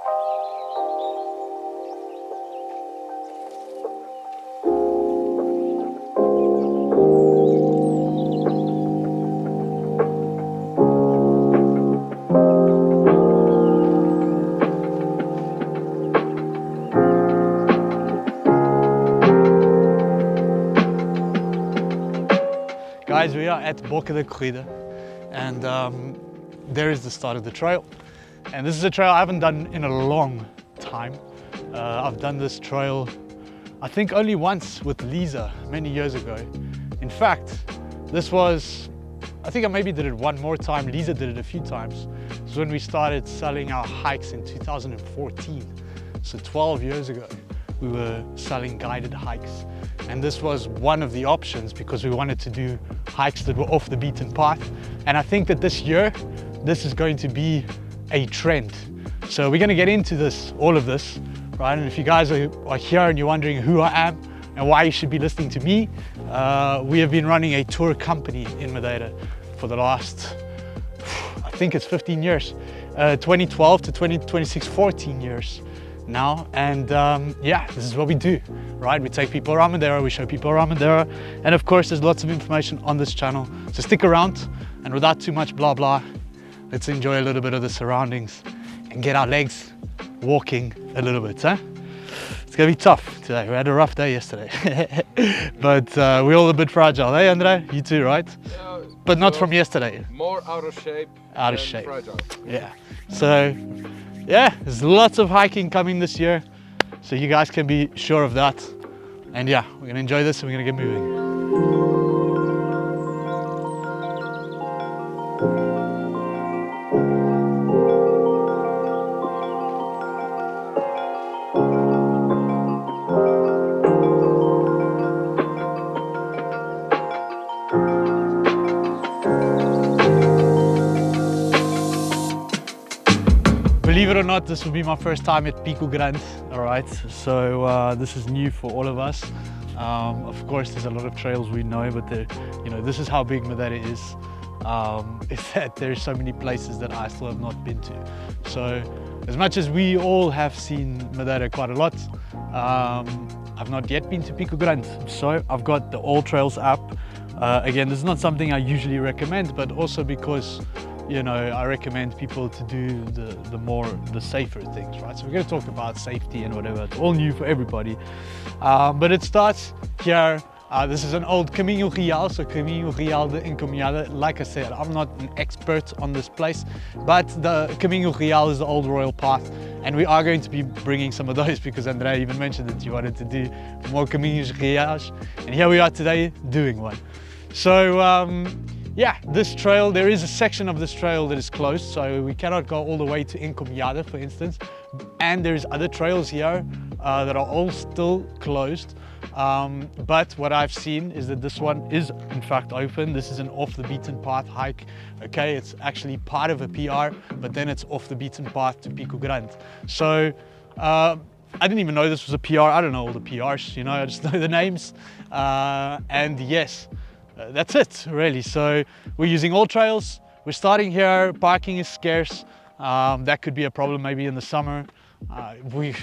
Guys, we are at Pico Grande, and there is the start of the trail. And this is a trail I haven't done in a long time. I've done this trail, I think only once with Lisa many years ago. In fact, I think I maybe did it one more time. Lisa did it a few times. It was when we started selling our hikes in 2014. So 12 years ago, we were selling guided hikes. And this was one of the options because we wanted to do hikes that were off the beaten path. And I think that this year, this is going to be a trend. So we're going to get into all of this, right? And if you guys are here and you're wondering who I am and why you should be listening to me, we have been running a tour company in Madeira for the last, I think it's 15 years, 2012 to 2026, 14 years now. And yeah, this is what we do, right? We take people around Madeira, we show people around Madeira, and of course there's lots of information on this channel, so stick around. And without too much blah blah, let's enjoy a little bit of the surroundings and get our legs walking a little bit, huh? It's gonna be tough today. We had a rough day yesterday. But we're all a bit fragile, hey Andre? You too, right? Yeah, but not from yesterday. More out of shape. Out of shape. Fragile. Yeah. So yeah, there's lots of hiking coming this year, so you guys can be sure of that. And yeah, we're gonna enjoy this and we're gonna get moving. Believe it or not, this will be my first time at Pico Grande, all right? So this is new for all of us. Of course, there's a lot of trails we know, but this is how big Madeira is that there's so many places that I still have not been to. So as much as we all have seen Madeira quite a lot, I've not yet been to Pico Grande. So I've got the All Trails app. Again, this is not something I usually recommend, but also because I recommend people to do the safer things, right? So we're going to talk about safety and whatever. It's all new for everybody. But it starts here. This is an old Caminho Real, so Caminho Real de Encomiada. Like I said, I'm not an expert on this place, but the Caminho Real is the old royal path, and we are going to be bringing some of those because Andrea even mentioned that you wanted to do more Caminhos Reais, and here we are today doing one. So yeah, this trail, there is a section of this trail that is closed, so we cannot go all the way to Encomiada, for instance. And there's other trails here that are all still closed. But what I've seen is that this one is in fact open. This is an off the beaten path hike. Okay, it's actually part of a PR, but then it's off the beaten path to Pico Grande. So I didn't even know this was a PR. I don't know all the PRs, I just know the names. And yes, that's it really. So we're using all trails. We're starting here. Parking is scarce. That could be a problem maybe in the summer. We're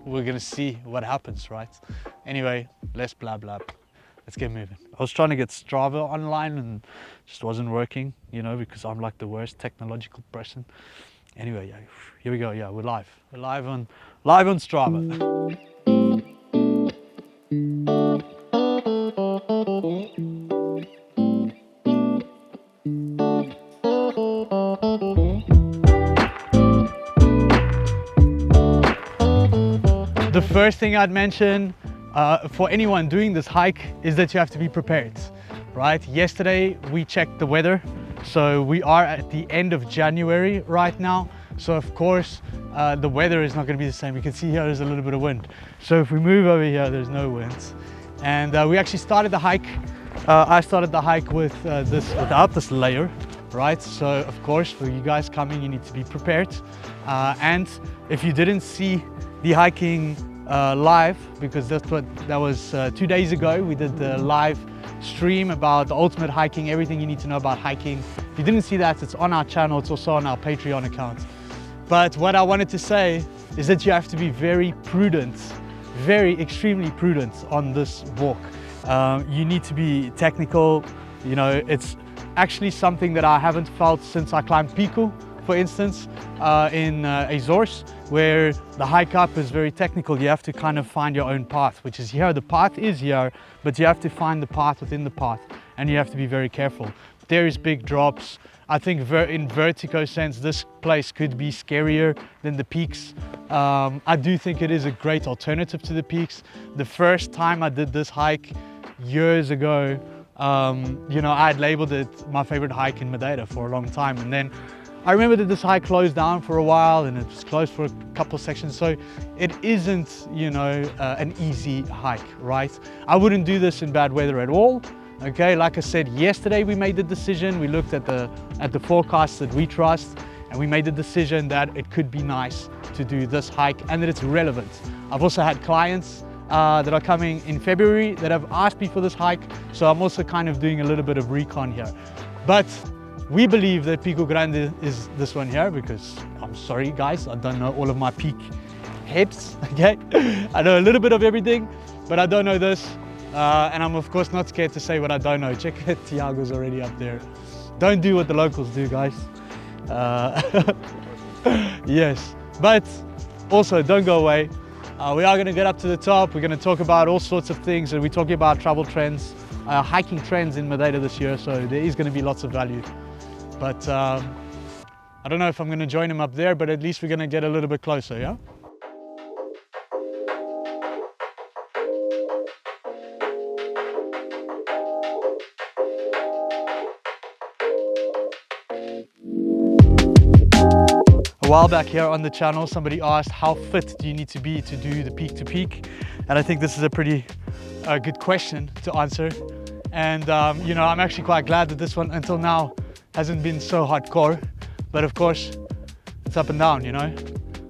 gonna see what happens, right? Anyway, less blah blah. Let's get moving. I was trying to get Strava online and just wasn't working, because I'm like the worst technological person. Anyway, yeah, here we go. Yeah, we're live. We're live on Strava. The first thing I'd mention for anyone doing this hike is that you have to be prepared, right? Yesterday we checked the weather, so we are at the end of January right now. So of course the weather is not going to be the same. You can see here there's a little bit of wind. So if we move over here, there's no winds. And we actually started the hike. I started the hike without this layer, right? So of course for you guys coming, you need to be prepared. And if you didn't see the hiking live, because that was 2 days ago, we did the live stream about the ultimate hiking, everything you need to know about hiking. If you didn't see that, it's on our channel. It's also on our Patreon account. But what I wanted to say is that you have to be very prudent, extremely prudent on this walk. You need to be technical. You know, it's actually something that I haven't felt since I climbed Pico, for instance, in Azores, where the hike up is very technical. You have to kind of find your own path, which is here. The path is here, but you have to find the path within the path, and you have to be very careful. There is big drops. I think in vertigo sense, this place could be scarier than the peaks. I do think it is a great alternative to the peaks. The first time I did this hike years ago, you know, I had labeled it my favorite hike in Madeira for a long time, and then I remember that this hike closed down for a while, and it was closed for a couple of sections, so it isn't, you know, an easy hike, right? I wouldn't do this in bad weather at all. Okay, like I said, yesterday we made the decision. We looked at the forecasts that we trust, and we made the decision that it could be nice to do this hike and that it's relevant. I've also had clients that are coming in February that have asked me for this hike, so I'm also kind of doing a little bit of recon here. But we believe that Pico Grande is this one here, because I'm sorry guys, I don't know all of my peak heads, okay? I know a little bit of everything, but I don't know this. And I'm of course not scared to say what I don't know. Check it, Tiago's already up there. Don't do what the locals do, guys. Yes, but also don't go away. We are going to get up to the top. We're going to talk about all sorts of things, and we're talking about travel trends, hiking trends in Madeira this year, so there is going to be lots of value. But I don't know if I'm going to join him up there, but at least we're going to get a little bit closer, yeah? A while back here on the channel, somebody asked how fit do you need to be to do the peak to peak, and I think this is a pretty good question to answer. And you know, I'm actually quite glad that this one until now hasn't been so hardcore, but of course it's up and down, you know.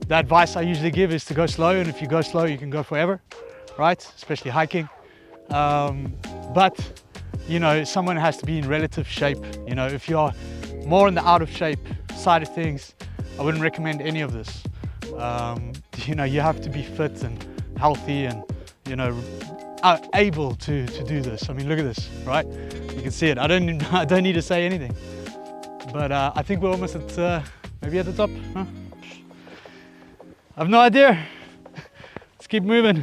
The advice I usually give is to go slow, and if you go slow you can go forever, right? Especially hiking. But you know, someone has to be in relative shape. You know, if you're more on the out of shape side of things, I wouldn't recommend any of this. You know, you have to be fit and healthy and, you know, able to do this. I mean, look at this, right? You can see it. I don't need to say anything. But I think we're almost at, maybe at the top, huh? I have no idea. Let's keep moving.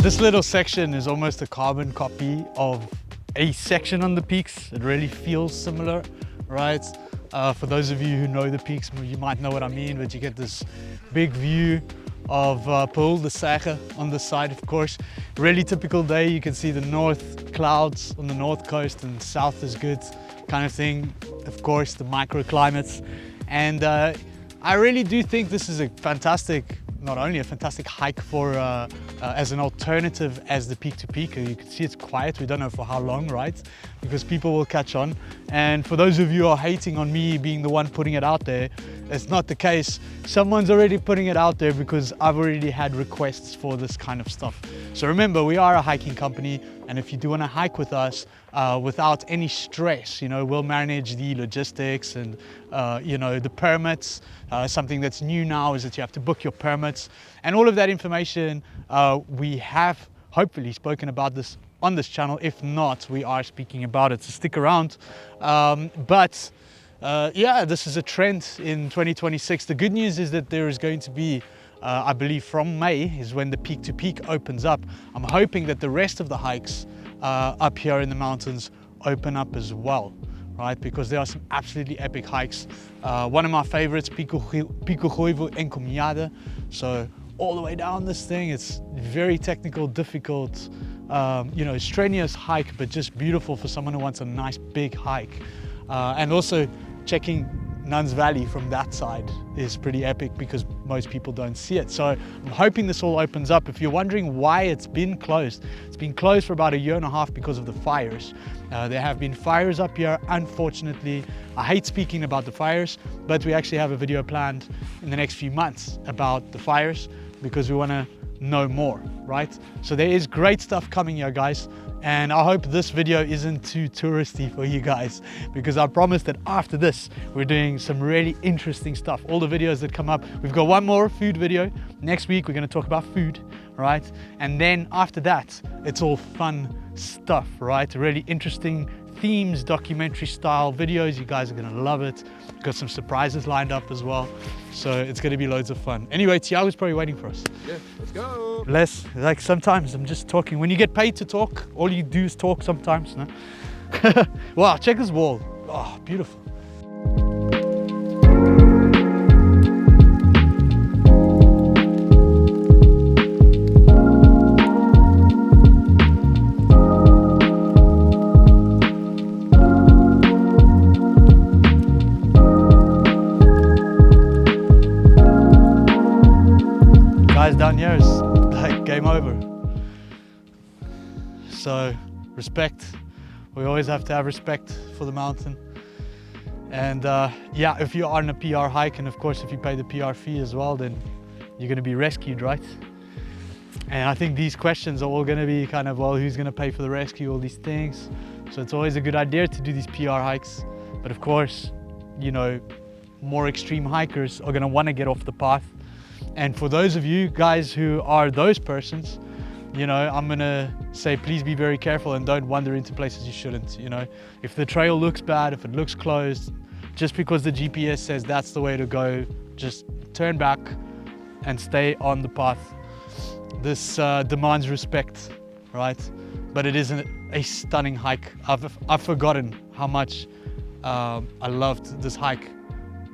This little section is almost a carbon copy of a section on the peaks. It really feels similar, right? For those of you who know the peaks, you might know what I mean, but you get this big view of Paul de Serre on the side, of course. Really typical day. You can see the north clouds on the north coast, and south is good kind of thing. Of course, the microclimates. And I really do think this is a fantastic, not only a fantastic hike for as an alternative as the peak to peak. You can see it's quiet. We don't know for how long, right? Because people will catch on. And for those of you who are hating on me being the one putting it out there, it's not the case. Someone's already putting it out there because I've already had requests for this kind of stuff. So remember, we are a hiking company, and if you do want to hike with us without any stress, you know, we'll manage the logistics and you know, the permits. Something that's new now is that you have to book your permits, and all of that information we have hopefully spoken about this on this channel. If not, we are speaking about it, so stick around. But yeah, this is a trend in 2026. The good news is that there is going to be, I believe from May is when the peak to peak opens up. I'm hoping that the rest of the hikes up here in the mountains open up as well, right? Because there are some absolutely epic hikes. One of my favorites, Pico Grande and Caminhada. So all the way down this thing, it's very technical, difficult, you know, strenuous hike, but just beautiful for someone who wants a nice big hike. And also checking Nuns Valley from that side is pretty epic because most people don't see it. So I'm hoping this all opens up. If you're wondering why it's been closed for about 1.5 years because of the fires. There have been fires up here, unfortunately. I hate speaking about the fires, but we actually have a video planned in the next few months about the fires because we want to know more, right? So there is great stuff coming here, guys. And I hope this video isn't too touristy for you guys, because I promise that after this, we're doing some really interesting stuff. All the videos that come up, we've got one more food video. Next week, we're gonna talk about food, right? And then after that, it's all fun stuff, right? Really interesting themes, documentary style videos. You guys are gonna love it. We've got some surprises lined up as well. So it's gonna be loads of fun. Anyway, Tiago's probably waiting for us. Yeah, let's go. Like sometimes I'm just talking. When you get paid to talk, all you do is talk sometimes, no? Wow, check this wall. Oh, beautiful. Down here is like game over. So respect, we always have to have respect for the mountain. And yeah, if you are on a PR hike, and of course if you pay the PR fee as well, then you're going to be rescued, right? And I think these questions are all going to be kind of, well, who's going to pay for the rescue, all these things. So it's always a good idea to do these PR hikes, but of course, you know, more extreme hikers are going to want to get off the path. And for those of you guys who are those persons, you know, I'm gonna say please be very careful and don't wander into places you shouldn't. You know, if the trail looks bad, if it looks closed, just because the GPS says that's the way to go, just turn back and stay on the path. This demands respect, right? But it is a stunning hike. I've forgotten how much I loved this hike.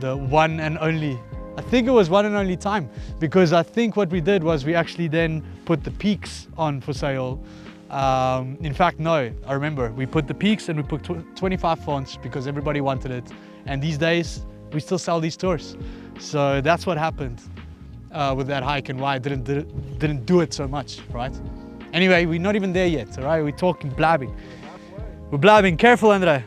The one and only, I think it was one and only time, because I think what we did was we actually then put the peaks on for sale. In fact, no, I remember we put the peaks and we put 25 fonts because everybody wanted it. And these days we still sell these tours. So that's what happened with that hike and why I didn't do it so much, right? Anyway, we're not even there yet, all right? We're talking blabbing. We're blabbing. Careful, Andre.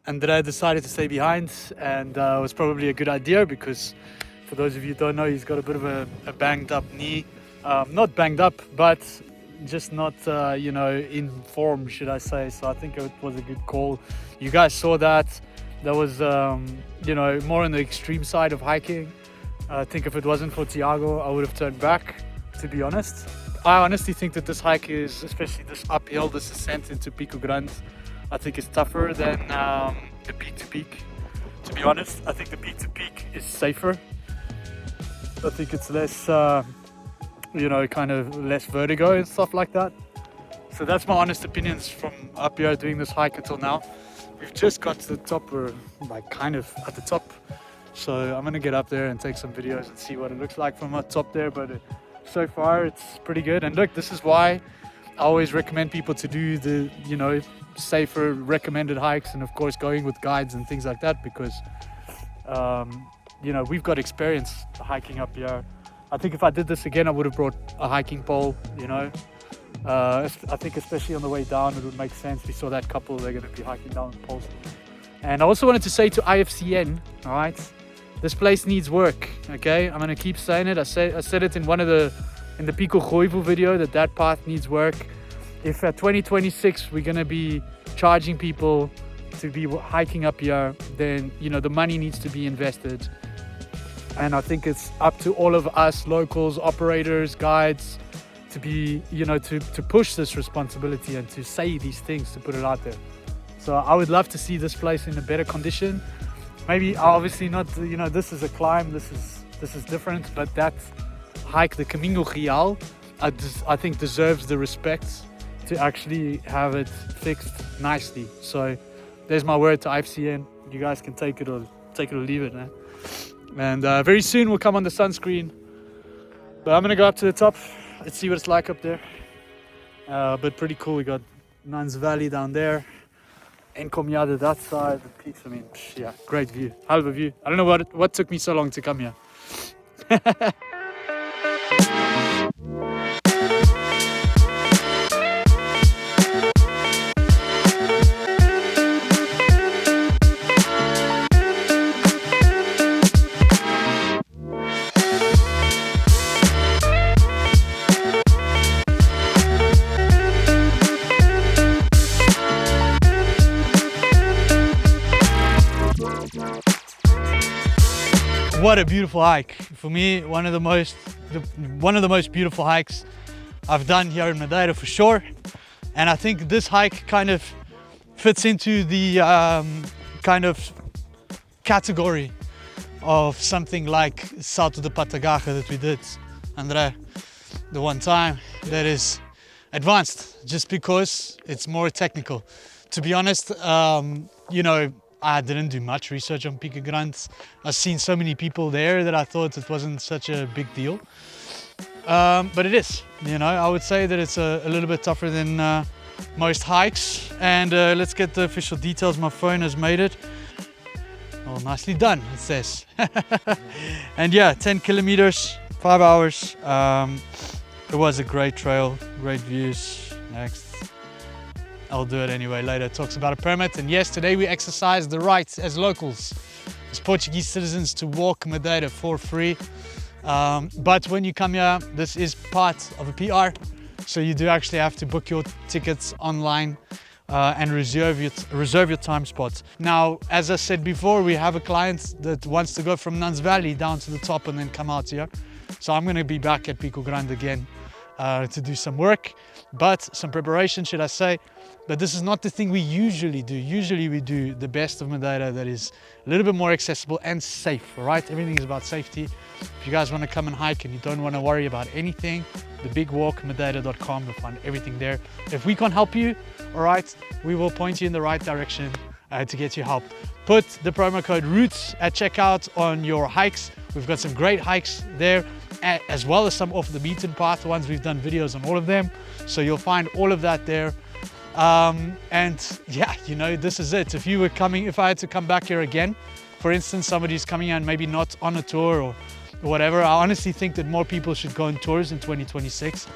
Andre decided to stay behind, and it was probably a good idea because for those of you who don't know, he's got a bit of a banged up knee. Not banged up, but just not, you know, in form, should I say. So I think it was a good call. You guys saw that. That was, you know, more on the extreme side of hiking. I think if it wasn't for Tiago, I would have turned back, to be honest. I honestly think that this hike is, especially this uphill, this ascent into Pico Grande, I think it's tougher than the peak to peak. To be honest, I think the peak to peak is safer. I think it's less, you know, kind of less vertigo and stuff like that. So that's my honest opinions from up here doing this hike until now. We've just got to the top, we're like kind of at the top. So I'm gonna get up there and take some videos and see what it looks like from up top there. But so far it's pretty good. And look, this is why I always recommend people to do the, you know, safer recommended hikes, and of course going with guides and things like that, because you know, we've got experience hiking up here. I think if I did this again, I would have brought a hiking pole, you know. I think especially on the way down it would make sense. We saw that couple, they're going to be hiking down the poles. And I also wanted to say to IFCN, all right, this place needs work, okay? I'm going to keep saying it. I said it in in the Pico Grande video that path needs work. If at 2026 we're going to be charging people to be hiking up here, then, you know, the money needs to be invested. And I think it's up to all of us locals, operators, guides, to be, you know, to push this responsibility and to say these things, to put it out there. So I would love to see this place in a better condition. Maybe obviously not, you know, this is a climb, this is different, but that hike, the Camino Real, I think deserves the respect to actually have it fixed nicely. So there's my word to IFCN. You guys can take it or leave it, man. And very soon we'll come on the sunscreen. But I'm gonna go up to the top. Let's see what it's like up there. But pretty cool. We got Nuns Valley down there. Encomiada that side. The peaks, I mean, yeah, great view. Hell of a view. I don't know what took me so long to come here. What a beautiful hike. For me, one of the most beautiful hikes I've done here in Madeira for sure. And I think this hike kind of fits into the kind of category of something like Salto de Patagaja that we did, Andre, the one time, that is advanced just because it's more technical. To be honest, you know, I didn't do much research on Pico Grande. I've seen so many people there that I thought it wasn't such a big deal. But it is, you know, I would say that it's a little bit tougher than most hikes. And let's get the official details. My phone has made it. Oh, nicely done, it says. And yeah, 10 kilometers, 5 hours. It was a great trail, great views. Next. I'll do it anyway later. It talks about a permit. And yes, today we exercise the right as locals, as Portuguese citizens, to walk Madeira for free. But when you come here, this is part of a PR. So you do actually have to book your tickets online and reserve your time spots. Now, as I said before, we have a client that wants to go from Nuns Valley down to the top and then come out here. So I'm going to be back at Pico Grande again to do some work, but some preparation, should I say. But this is not the thing we usually do. Usually we do the best of Madeira that is a little bit more accessible and safe, all right? Everything is about safety. If you guys want to come and hike and you don't want to worry about anything, thebigwalkmadeira.com, you'll find everything there. If we can't help you, all right, we will point you in the right direction to get you help. Put the promo code ROOTS at checkout on your hikes. We've got some great hikes there, as well as some off the beaten path ones. We've done videos on all of them. So you'll find all of that there. And yeah, you know, this is it. If I had to come back here again, for instance, somebody's coming and maybe not on a tour or whatever, I honestly think that more people should go on tours in 2026,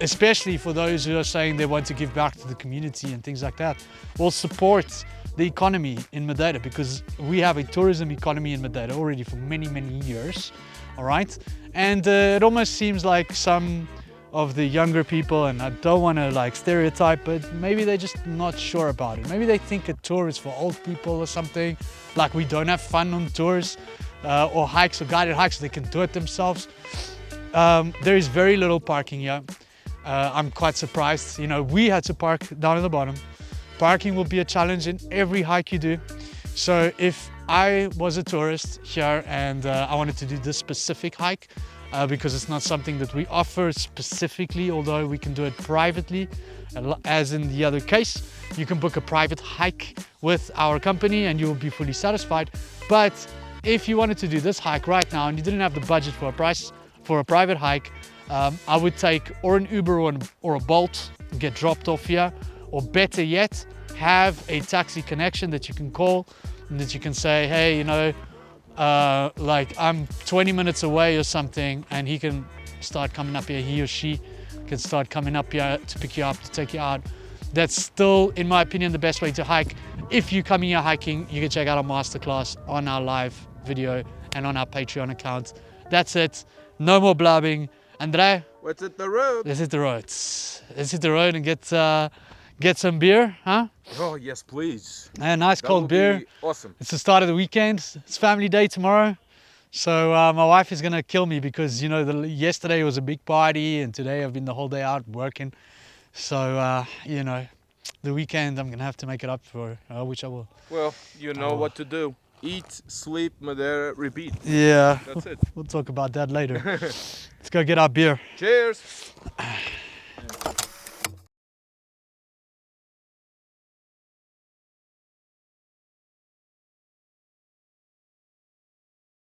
especially for those who are saying they want to give back to the community and things like that. We'll support the economy in Madeira because we have a tourism economy in Madeira already for many, many years, all right? And it almost seems like some of the younger people, and I don't want to like stereotype, but maybe they're just not sure about it. Maybe they think a tour is for old people or something, like we don't have fun on tours or hikes or guided hikes, they can do it themselves. There is very little parking here. I'm quite surprised. You know, we had to park down at the bottom. Parking will be a challenge in every hike you do. So if I was a tourist here and I wanted to do this specific hike, because it's not something that we offer specifically, although we can do it privately, as in the other case, you can book a private hike with our company and you will be fully satisfied. But if you wanted to do this hike right now and you didn't have the budget for a private hike, I would take or an Uber or a Bolt, get dropped off here, or better yet, have a taxi connection that you can call and that you can say, hey, you know, like I'm 20 minutes away or something, and he can start coming up here, he or she can start coming up here to pick you up, to take you out. That's still, in my opinion, the best way to hike. If you're coming here hiking, you can check out our masterclass on our live video and on our Patreon account. That's it. No more blabbing. Andre, let's hit the road. Let's hit the road. Let's hit the road and get some beer, huh? Oh, yes, please. A nice cold beer. Awesome. It's the start of the weekend. It's family day tomorrow. So my wife is going to kill me because, you know, yesterday was a big party and today I've been the whole day out working. So, you know, the weekend I'm going to have to make it up for, which I will. Well, you know what to do. Eat, sleep, Madeira, repeat. Yeah. That's it. We'll talk about that later. Let's go get our beer. Cheers.